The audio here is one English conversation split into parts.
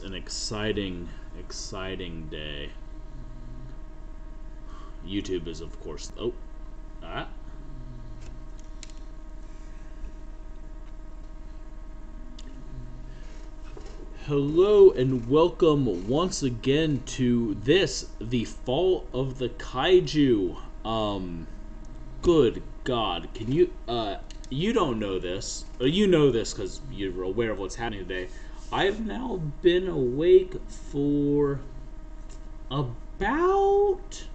An exciting day. YouTube is, of course. Oh, ah. Hello and welcome once again to the Fall of the Kaiju. Good God, can you? You don't know this, or you know this because you're aware of what's happening today. I've now been awake for about,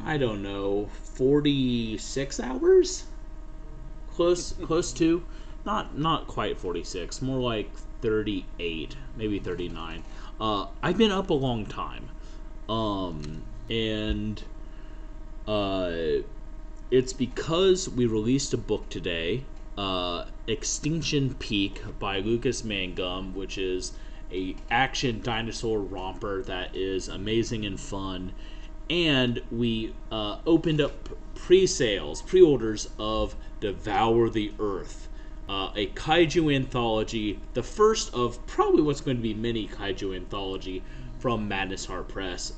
I don't know, 46 hours? Close to, not quite 46, more like 38, maybe 39. I've been up a long time. And uh it's because we released a book today, Extinction Peak by Lucas Mangum, which is a action dinosaur romper that is amazing and fun. And we opened up pre-orders of Devour the Earth, a kaiju anthology, the first of probably what's going to be many kaiju anthology from Madness Heart Press.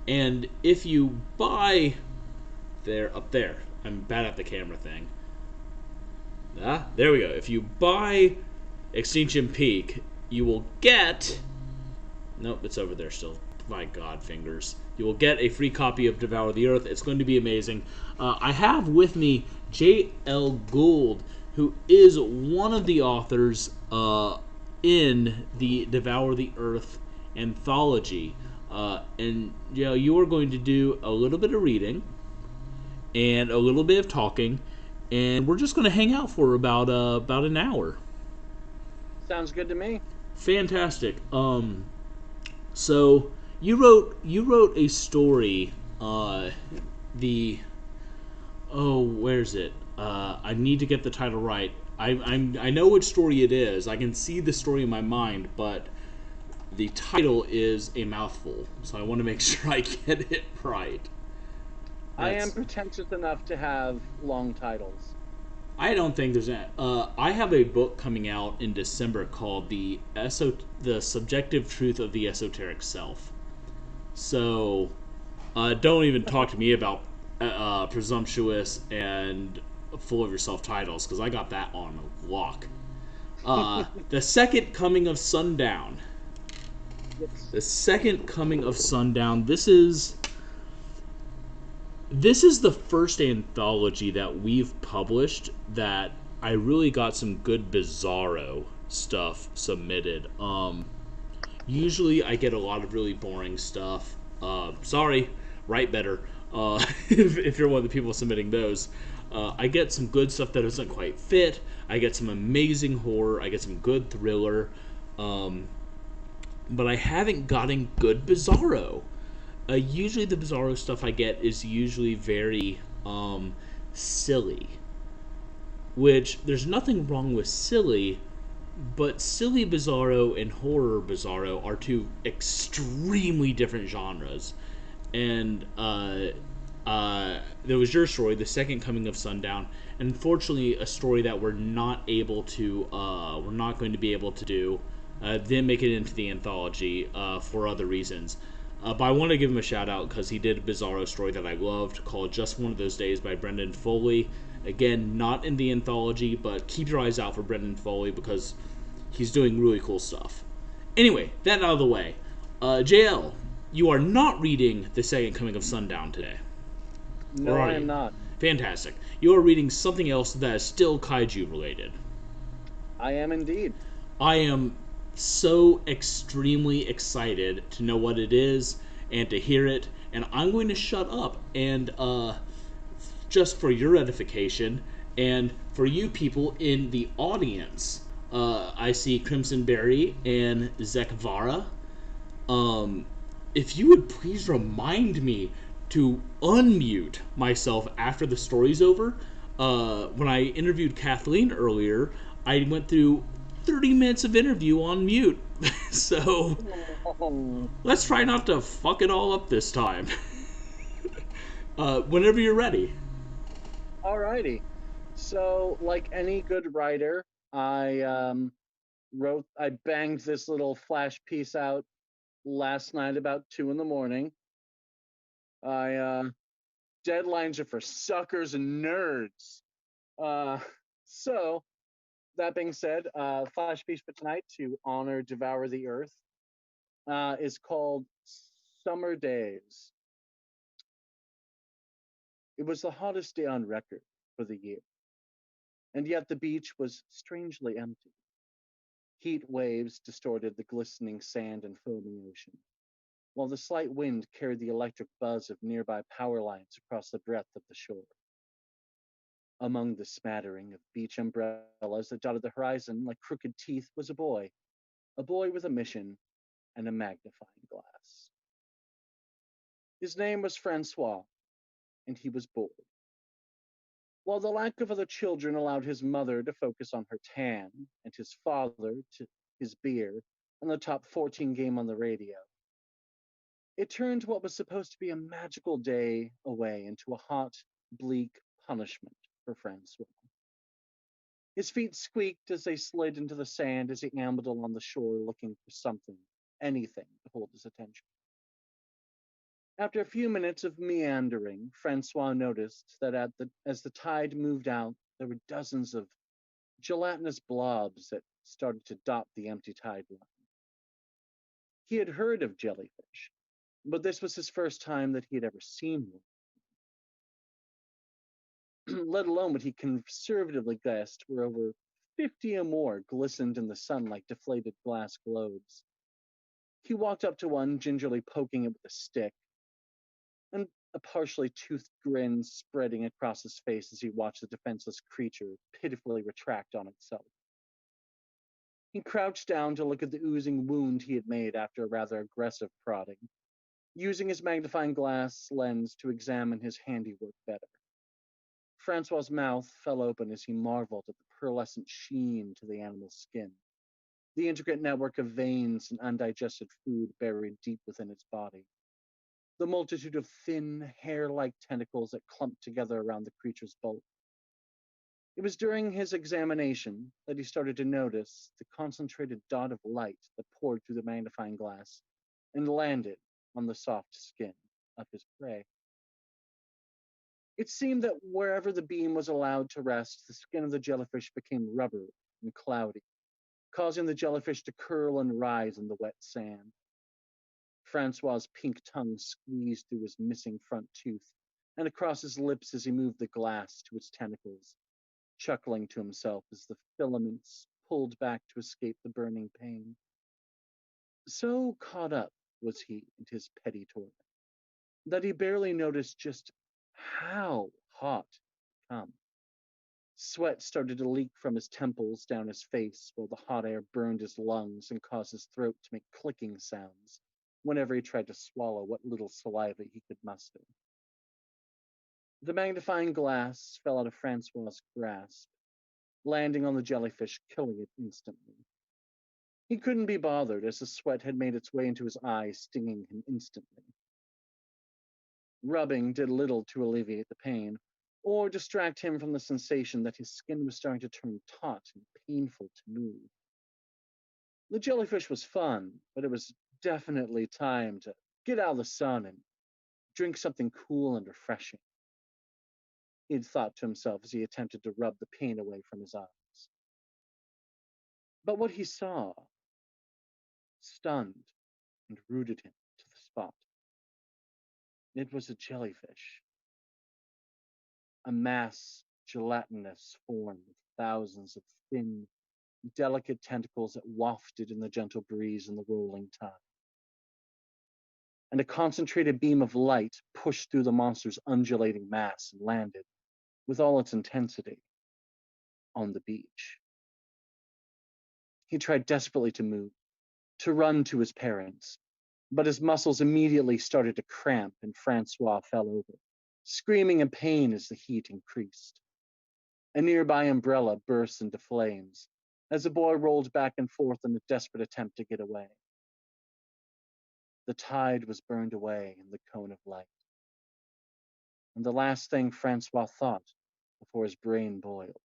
And if you buy up there, I'm bad at the camera thing. There we go. If you buy Extinction Peak, you will get. Nope, it's over there still. My God, fingers. You will get a free copy of Devour the Earth. It's going to be amazing. I have with me J.L. Gould, who is one of the authors in the Devour the Earth anthology. And you are going to do a little bit of reading and a little bit of talking, and we're just going to hang out for about an hour. Sounds good to me. Fantastic. So you wrote a story. The Where's it? I need to get the title right. I know which story it is. I can see the story in my mind, but the title is a mouthful, so I want to make sure I get it right. I am That's pretentious enough to have long titles. I don't think there's a. I have a book coming out in December called the Subjective Truth of the Esoteric Self. So, don't even talk to me about presumptuous and full of yourself titles because I got that on lock. The Second Coming of Sundown. Yes. The Second Coming of Sundown. This is the first anthology that we've published that I really got some good bizarro stuff submitted. Usually I get a lot of really boring stuff. Sorry, write better. If you're one of the people submitting those, I get some good stuff that doesn't quite fit. I get some amazing horror. I get some good thriller. Um, but I haven't gotten good bizarro. Usually the bizarro stuff I get is usually very silly, which there's nothing wrong with silly, but silly bizarro and horror bizarro are two extremely different genres. And there was your story, The Second Coming of Sundown. Unfortunately, a story that we're not going to be able to do, didn't make it into the anthology for other reasons. But I want to give him a shout out because he did a bizarro story that I loved called Just One of Those Days by Brendan Foley. Again, not in the anthology, but keep your eyes out for Brendan Foley because he's doing really cool stuff. Anyway, that out of the way. JL, you are not reading The Second Coming of Sundown today. Or No, are I you? am not. Fantastic. You are reading something else that is still kaiju related. I am indeed. I am so extremely excited to know what it is and to hear it, and I'm going to shut up. And just for your edification and for you people in the audience, I see Crimson Berry and Zekvara. Um, if you would please remind me to unmute myself after the story's over. When I interviewed Kathleen earlier, I went through 30 minutes of interview on mute. So Oh, let's try not to fuck it all up this time. Whenever you're ready. alrighty. So, like any good writer, I I banged this little flash piece out last night about 2 in the morning. I Deadlines are for suckers and nerds. Uh, so that being said, flash piece for tonight to honor Devour the Earth is called Summer Days. It was the hottest day on record for the year, and yet the beach was strangely empty. Heat waves distorted the glistening sand and foaming ocean, while the slight wind carried the electric buzz of nearby power lines across the breadth of the shore. Among the smattering of beach umbrellas that dotted the horizon like crooked teeth was a boy with a mission and a magnifying glass. His name was Francois, and he was bored. While the lack of other children allowed his mother to focus on her tan and his father to his beer and the top 14 game on the radio, it turned what was supposed to be a magical day away into a hot, bleak punishment for Francois. His feet squeaked as they slid into the sand as he ambled along the shore looking for something, anything to hold his attention. After a few minutes of meandering, Francois noticed that as the tide moved out, there were dozens of gelatinous blobs that started to dot the empty tide line. He had heard of jellyfish, but this was his first time that he had ever seen one, let alone what he conservatively guessed were over 50 or more glistened in the sun like deflated glass globes. He walked up to one, gingerly poking it with a stick, and a partially toothed grin spreading across his face as he watched the defenseless creature pitifully retract on itself. He crouched down to look at the oozing wound he had made after a rather aggressive prodding, using his magnifying glass lens to examine his handiwork better. Francois's mouth fell open as he marveled at the pearlescent sheen to the animal's skin, the intricate network of veins and undigested food buried deep within its body, the multitude of thin, hair-like tentacles that clumped together around the creature's bulk. It was during his examination that he started to notice the concentrated dot of light that poured through the magnifying glass and landed on the soft skin of his prey. It seemed that wherever the beam was allowed to rest, the skin of the jellyfish became rubbery and cloudy, causing the jellyfish to curl and rise in the wet sand. Francois's pink tongue squeezed through his missing front tooth and across his lips as he moved the glass to its tentacles, chuckling to himself as the filaments pulled back to escape the burning pain. So caught up was he in his petty torment that he barely noticed just how hot it had become. Sweat started to leak from his temples down his face while the hot air burned his lungs and caused his throat to make clicking sounds whenever he tried to swallow what little saliva he could muster. The magnifying glass fell out of Francois's grasp, landing on the jellyfish, killing it instantly. He couldn't be bothered as the sweat had made its way into his eyes, stinging him instantly. Rubbing did little to alleviate the pain, or distract him from the sensation that his skin was starting to turn taut and painful to move. The jellyfish was fun, but it was definitely time to get out of the sun and drink something cool and refreshing, he'd thought to himself as he attempted to rub the pain away from his eyes. But what he saw stunned and rooted him to the spot. It was a jellyfish, a mass gelatinous form with thousands of thin, delicate tentacles that wafted in the gentle breeze and the rolling tide. And a concentrated beam of light pushed through the monster's undulating mass and landed, with all its intensity, on the beach. He tried desperately to move, to run to his parents, but his muscles immediately started to cramp and Francois fell over, screaming in pain as the heat increased. A nearby umbrella burst into flames as the boy rolled back and forth in a desperate attempt to get away. The tide was burned away in the cone of light. And the last thing Francois thought before his brain boiled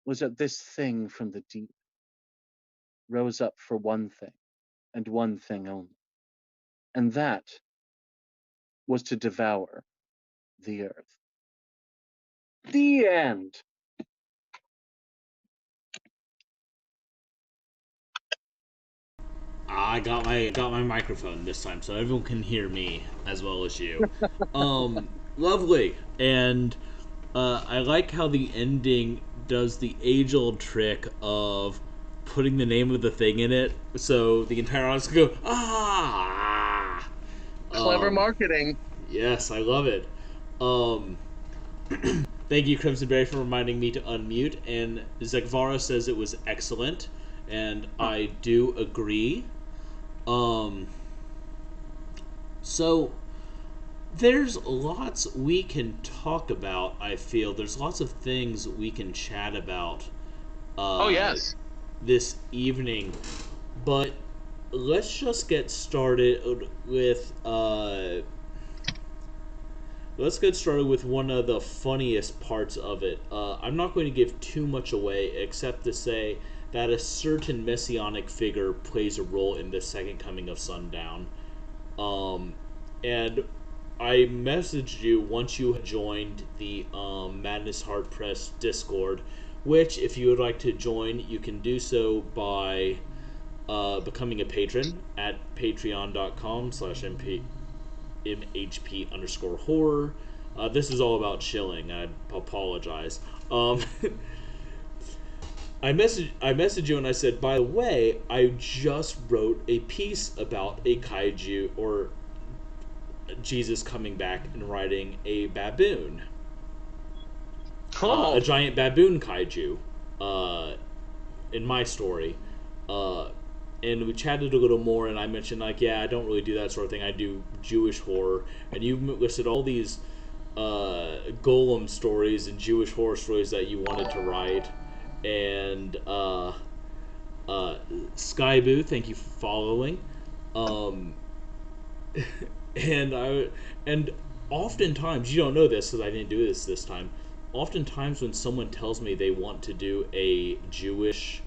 was that this thing from the deep rose up for one thing and one thing only, and that was to devour the earth. The end. I got my microphone this time, so everyone can hear me as well as you. Lovely, and I like how the ending does the age-old trick of putting the name of the thing in it, so the entire audience can go ah. Clever Um, marketing. yes, I love it. Um, Thank you, Crimson Berry, for reminding me to unmute. And Zekvara says it was excellent, and Huh. I do agree. Um, so there's lots we can talk about. I feel there's lots of things we can chat about Oh, uh, yes. this evening, but let's just get started with let's get started with one of the funniest parts of it. I'm not going to give too much away, except to say that a certain messianic figure plays a role in the second coming of Sundown. Um, and I messaged you once you had joined the Madness Heart Press Discord, which, if you would like to join, you can do so by becoming a patron at patreon.com/mhp_horror. This is all about chilling. I apologize. Um, I messaged you and I said, by the way, I just wrote a piece about a kaiju or Jesus coming back and riding a baboon, a Oh, giant baboon kaiju, uh, in my story. Uh, and we chatted a little more, and I mentioned like, yeah, I don't really do that sort of thing. I do Jewish horror, and you listed all these golem stories and Jewish horror stories that you wanted to write. And Sky Boo, thank you for following. Um, and I and oftentimes you don't know this because I didn't do this time. Oftentimes when someone tells me they want to do a Jewish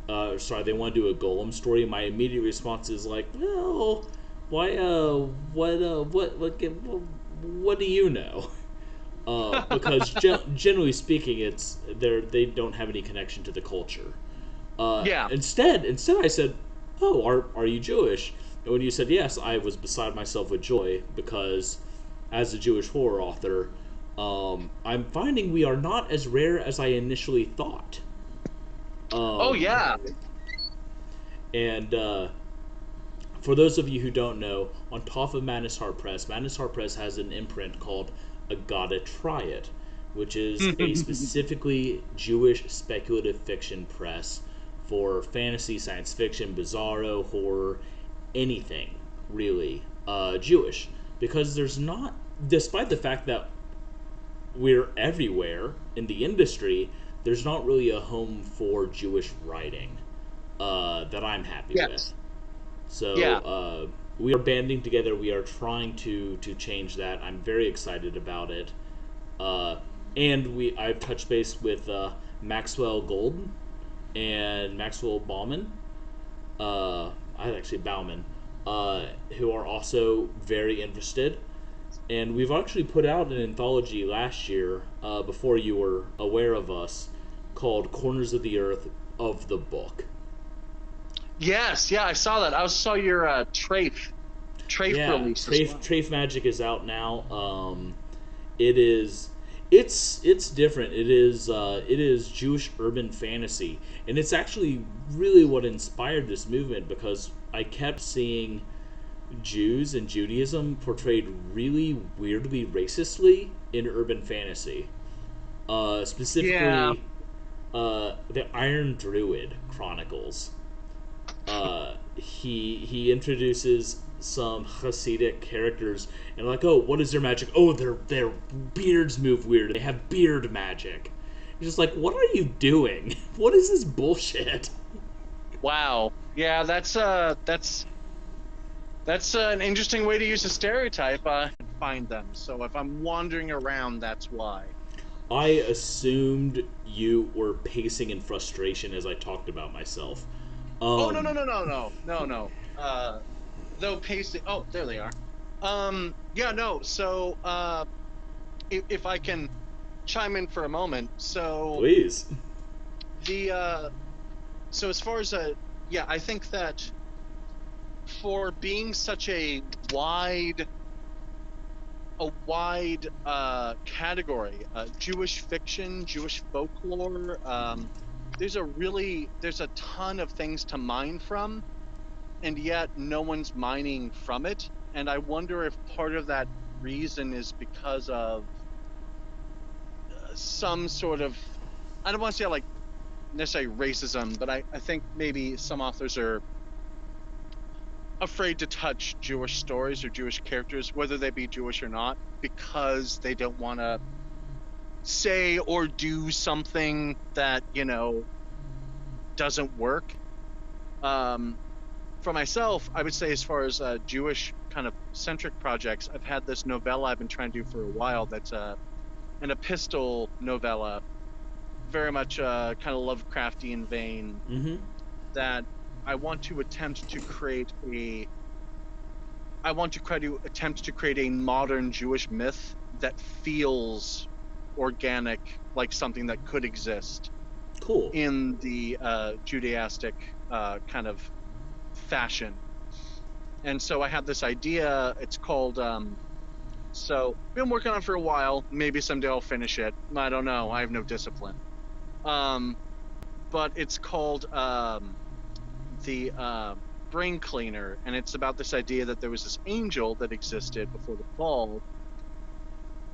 they want to do a golem story, my immediate response is like, well, why what do you know? Because generally speaking, they don't have any connection to the culture. yeah. Instead, I said, "Oh, are you Jewish?" And when you said yes, I was beside myself with joy because, as a Jewish horror author, I'm finding we are not as rare as I initially thought. Oh, Um, yeah. and For those of you who don't know, on top of Madness Heart Press has an imprint called A Gotta Try It, which is a specifically Jewish speculative fiction press for fantasy, science fiction, bizarro, horror, anything really Jewish. Because there's not, despite the fact that we're everywhere in the industry, there's not really a home for Jewish writing that I'm happy with. Yes. So Yeah. we are banding together. We are trying to change that. I'm very excited about it. Uh, and I've touched base with Maxwell Gould and Maxwell Bauman. I actually Bauman, who are also very interested. And we've actually put out an anthology last year, before you were aware of us, called Corners of the Earth of the Book. Yes. Yeah. I saw that. I saw your Trafe Yeah, release as well. Trafe Magic is out now. It is, it's different. It is Jewish urban fantasy, and it's actually really what inspired this movement because I kept seeing Jews and Judaism portrayed really weirdly racistly in urban fantasy. Yeah. Specifically, the Iron Druid Chronicles. He introduces some Hasidic characters and like, oh, what is their magic? Oh, their beards move weird. They have beard magic. You're just like, what are you doing? What is this bullshit? Wow. Yeah. That's an interesting way to use a stereotype. Find them. So if I'm wandering around, that's why. I assumed you were pacing in frustration as I talked about myself. Oh no Um, no no no no no no. Though pacing. Oh, there they are. Yeah, no. So if I can chime in for a moment. So please. the so as far as yeah, I think that for being such wide a wide category, Jewish fiction, Jewish folklore, there's a ton of things to mine from, and yet no one's mining from it. And I wonder if part of that reason is because of some sort of, I don't want to say like necessarily racism, but I think maybe some authors are afraid to touch Jewish stories or Jewish characters, whether they be Jewish or not, because they don't want to say or do something that, doesn't work. Um, for myself, I would say, as far as Jewish kind of centric projects, I've had this novella I've been trying to do for a while. That's an epistle novella, very much kind of Lovecraftian vein. Mm-hmm. That I want to attempt to create a. I want to try to attempt to create a modern Jewish myth that feels organic, like something that could exist Cool. in the Judaistic kind of fashion. And so I have this idea. It's called. So been working on it for a while. Maybe someday I'll finish it. I don't know. I have no discipline. Um, but it's called the Brain Cleaner, and it's about this idea that there was this angel that existed before the fall.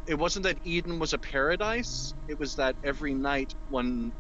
It wasn't that Eden was a paradise. It was that every night when